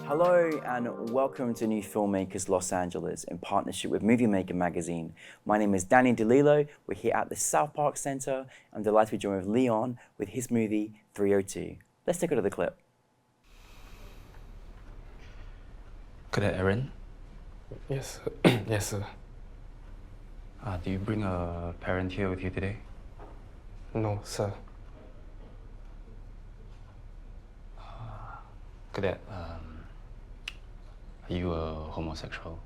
Hello and welcome to New Filmmakers Los Angeles in partnership with Movie Maker magazine. My name is Danny DeLillo. We're here at the South Park Center. I'm delighted to be joined with Leon with his movie 302. Let's take a look at the clip. Cadet Aaron, Yes, yes, sir. do you bring a parent here with you today? No, sir. Cadet, are you a homosexual?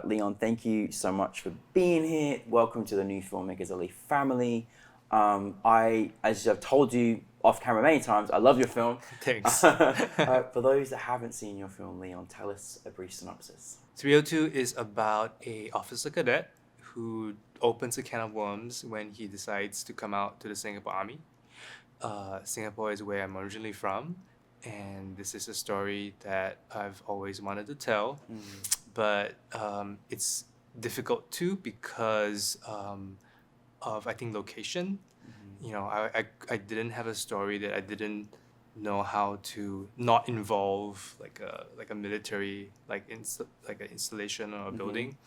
Leon, thank you so much for being here. Welcome to the New Filmmakers LA family. As I've told you off camera many times, I love your film. Thanks. For those that haven't seen your film, Leon, tell us a brief synopsis. 302 is about a officer cadet who opens a can of worms when he decides to come out to the Singapore Army. Singapore is where I'm originally from, and this is a story that I've always wanted to tell, but it's difficult too because of, I think, location. You know, I didn't have a story that I didn't know how to not involve like a military like an installation or a building.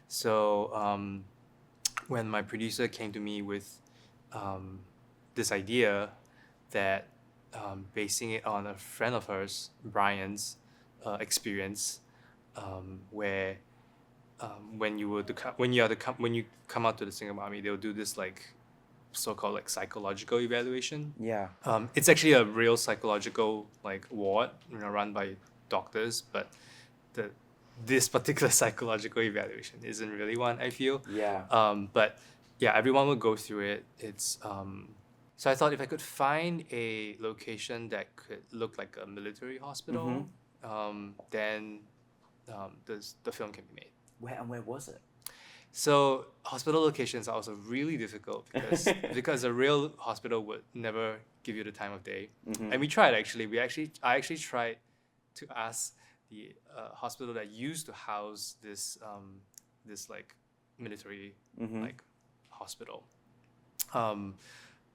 So when my producer came to me with this idea that basing it on a friend of hers, Brian's experience, where when you come out to the Singapore Army, they'll do this like so-called like psychological evaluation. Yeah. It's actually a real psychological like ward, run by doctors, but this particular psychological evaluation isn't really one, I feel. Yeah. But yeah, everyone will go through it. It's so I thought if I could find a location that could look like a military hospital, then the film can be made. Where was it? So hospital locations are also really difficult because a real hospital would never give you the time of day. And we tried actually. I actually tried to ask the hospital that used to house this like military like hospital.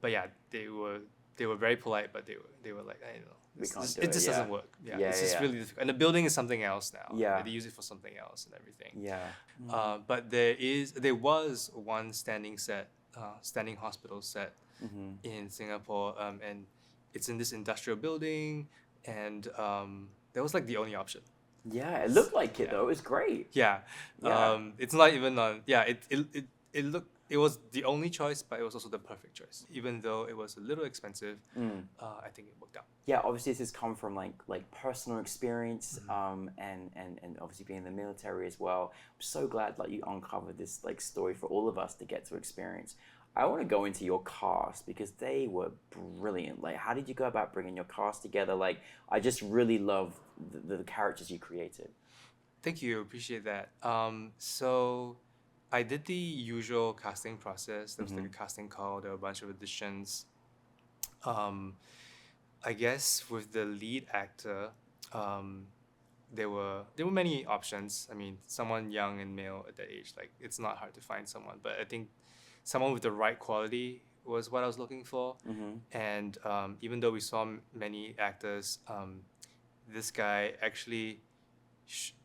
But yeah, they were very polite, but they were like, I don't know, it just doesn't work. Yeah, it's just really difficult. And the building is something else now. Yeah. They use it for something else and everything. Yeah. But there was one standing hospital set in Singapore, and it's in this industrial building, and that was like the only option. Yeah, it looked like it though. It was great. Yeah. Yeah. It's not even on. Yeah, it was the only choice, but it was also the perfect choice. Even though it was a little expensive, I think it worked out. Yeah, obviously this has come from like personal experience, and obviously being in the military as well. I'm so glad like you uncovered this like story for all of us to get to experience. I want to go into your cast because they were brilliant. Like, how did you go about bringing your cast together? Like, I just really love the characters you created. Thank you, appreciate that. So I did the usual casting process. There was like a casting call. There were a bunch of auditions. I guess with the lead actor, there were many options. I mean, someone young and male at that age, like it's not hard to find someone. But I think someone with the right quality was what I was looking for. And even though we saw many actors, this guy actually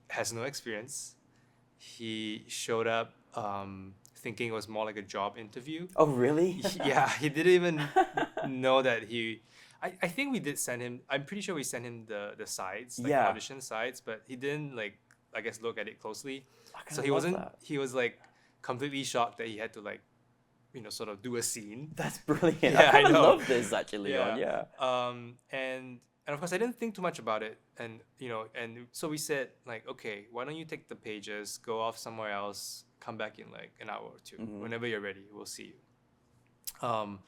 has no experience. He showed up thinking it was more like a job interview. Oh, really? Yeah, he didn't even know that he... I think we did send him... I'm pretty sure we sent him the sides, like Yeah. audition sides, but he didn't like, I guess, look at it closely. So love he that. he was like completely shocked that he had to like, sort of do a scene. That's brilliant. Yeah, I I know. love this actually, Leon. Yeah. And of course I didn't think too much about it, and so we said like, okay, why don't you take the pages, go off somewhere else, come back in like an hour or two, whenever you're ready, we'll see you. And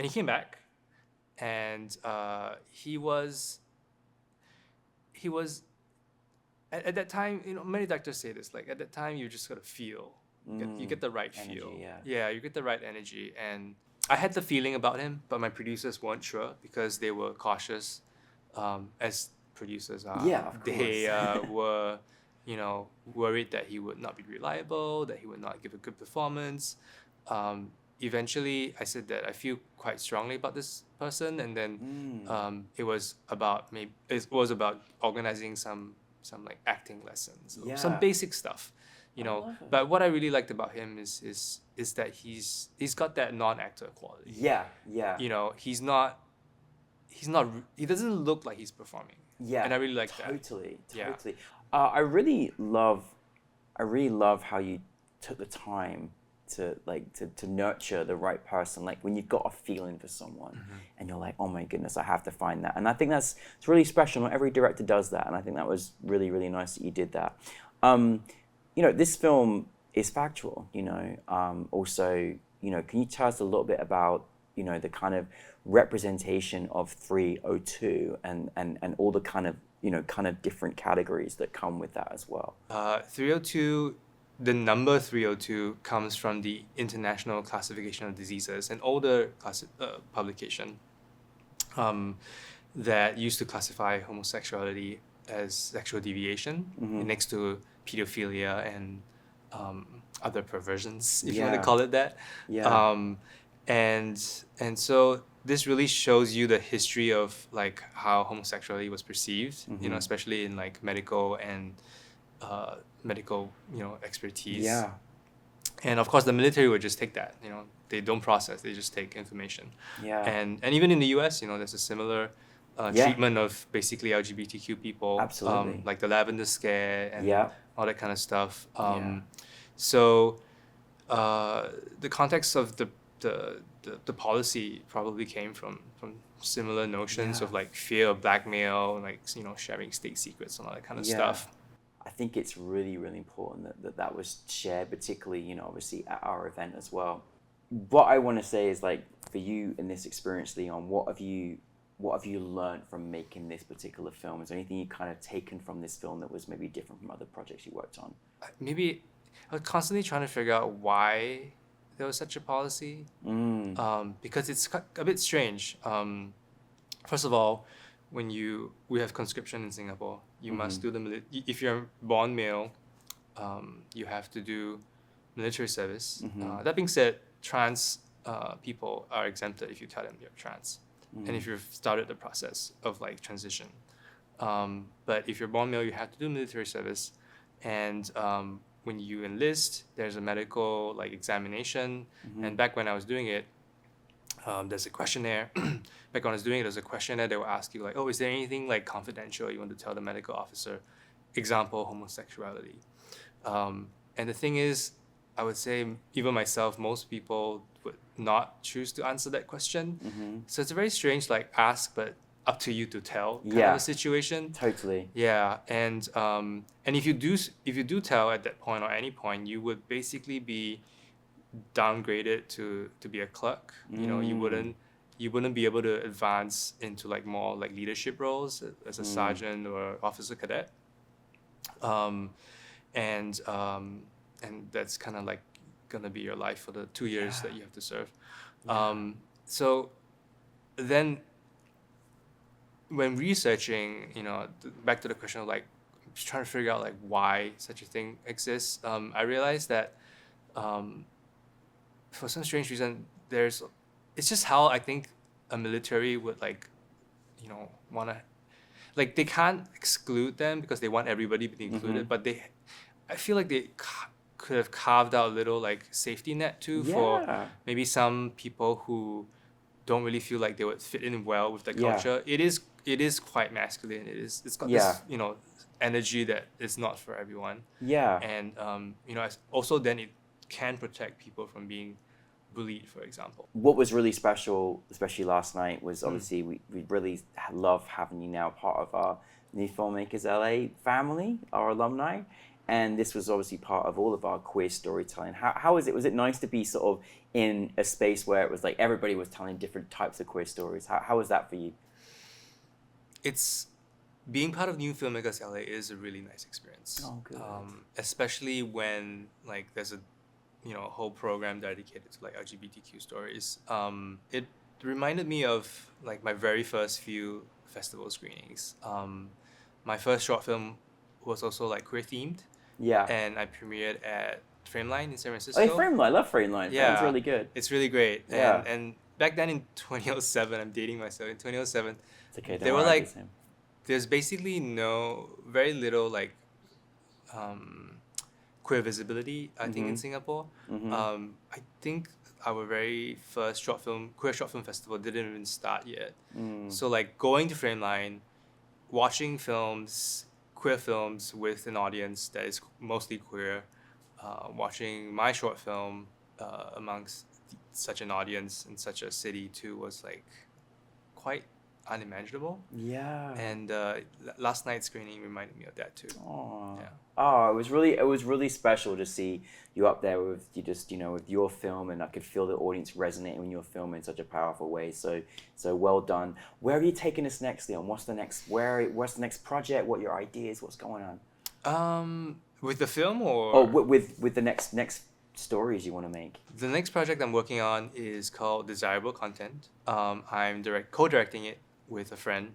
he came back, and he was at that time, many doctors say this, like at that time you just gotta feel. You get the right Energy, feel. yeah. You get the right energy. And I had the feeling about him, but my producers weren't sure because they were cautious, as producers are. Yeah, of They were, worried that he would not be reliable, that he would not give a good performance. eventually I said that I feel quite strongly about this person, and then it was about organizing some like acting lessons, or some Yeah. basic stuff, you I know. love it. But what I really liked about him is that he's got that non-actor quality. Yeah, yeah. You know, he doesn't look like he's performing. Yeah, And I really like that. totally. Yeah. I really love how you took the time to nurture the right person. Like when you've got a feeling for someone, and you're like, oh my goodness, I have to find that. And I think it's really special. Not every director does that, and I think that was really, really nice that you did that. This film is factual. Also, can you tell us a little bit about the kind of representation of 302 and all the kind of different categories that come with that as well? 302, the number 302 comes from the International Classification of Diseases, an older publication that used to classify homosexuality as sexual deviation next to pedophilia and other perversions, if you want to call it that. And so this really shows you the history of like how homosexuality was perceived, especially in like medical and expertise. Yeah. And of course, the military would just take that. They don't process; they just take information. Yeah. And even in the U.S., there's a similar treatment of basically LGBTQ people. Absolutely. Like the lavender scare and all that kind of stuff. Yeah. So the context of the policy probably came from similar notions of like fear of blackmail, like sharing state secrets and all that kind of stuff. I think it's really, really important that was shared, particularly obviously at our event as well. What I want to say is, like, for you in this experience, Leon, what have you learned from making this particular film? Is there anything you kind of taken from this film that was maybe different from other projects you worked on? Maybe I was constantly trying to figure out why there was such a policy, because it's a bit strange. First of all, when we have conscription in Singapore, you must do if you're born male, you have to do military service. That being said, trans people are exempted if you tell them you're trans, and if you've started the process of like transition. But if you're born male, you have to do military service, and when you enlist, there's a medical like examination. And back when I was doing it, there's a questionnaire. Back when I was doing it, there's a questionnaire. They will ask you like, oh, is there anything like confidential you want to tell the medical officer? Example, homosexuality. And the thing is, I would say even myself, most people would not choose to answer that question. So it's a very strange like ask, but up to you to tell kind of a situation. Totally. Yeah, and if you do tell at that point or any point, you would basically be downgraded to be a clerk. You wouldn't be able to advance into like more like leadership roles as a sergeant or officer cadet. And that's kind of like gonna be your life for the 2 years that you have to serve. So then when researching, back to the question of like trying to figure out like why such a thing exists, I realized that for some strange reason it's just how I think a military would like want to, like, they can't exclude them because they want everybody to be included, but I feel like they could have carved out a little like safety net too for maybe some people who don't really feel like they would fit in well with the culture. It is quite masculine. It's got this energy that is not for everyone. And also then it can protect people from being bullied, for example. What was really special, especially last night, was obviously we really love having you now part of our NewFilmmakers LA family, our alumni. And this was obviously part of all of our queer storytelling. How was it? Was it nice to be sort of in a space where it was like everybody was telling different types of queer stories? How was that for you? It's being part of NewFilmmakers LA is a really nice experience. Oh, good. Especially when like there's a whole program dedicated to like LGBTQ stories. It reminded me of like my very first few festival screenings. My first short film was also like queer themed. And I premiered at Frameline in San Francisco. Oh, Frameline. I love Frameline. Yeah. It's really good. It's really great. Yeah. And back then in 2007, I'm dating myself. In 2007, It's okay. Don't they were worry, I like, do the same. there's basically very little like queer visibility, I think, in Singapore. I think our very first queer short film festival didn't even start yet. So like going to Frameline, watching queer films with an audience that is mostly queer, watching my short film amongst such an audience in such a city too was like quite unimaginable. Yeah. And last night's screening reminded me of that too. Oh. Yeah. Oh, it was really special to see you up there with with your film, and I could feel the audience resonating with your film in such a powerful way. So well done. Where are you taking us next, Leon? What's the next project? What are your ideas? What's going on? With the film or? Oh, with the next stories you want to make. The next project I'm working on is called Desirable Content. I'm co-directing it with a friend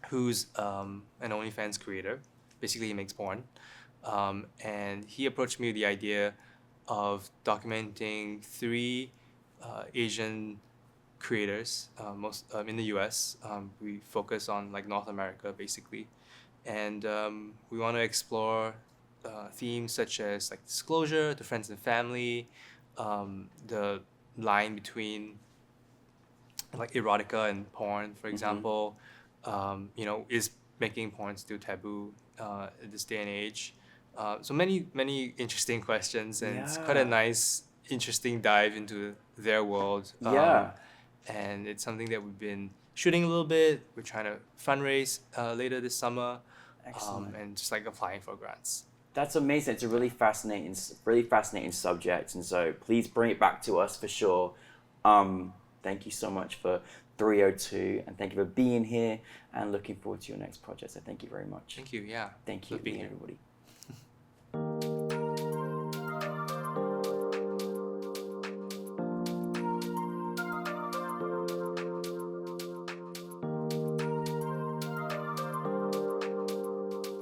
who's an OnlyFans creator. Basically, he makes porn. And he approached me with the idea of documenting 3 Asian creators, most in the US. We focus on like North America, basically. And we want to explore themes such as like disclosure to friends and family, the line between like erotica and porn, for example. Is making porn still taboo in this day and age? So many interesting questions, and it's quite a nice, interesting dive into their world. And it's something that we've been shooting a little bit. We're trying to fundraise later this summer. Excellent. And just like applying for grants. That's amazing. It's a really fascinating subject, and so please bring it back to us for sure. Thank you so much for 302, and thank you for being here, and looking forward to your next project. So thank you very much. Thank you. Yeah. Thank you, Love being here. everybody.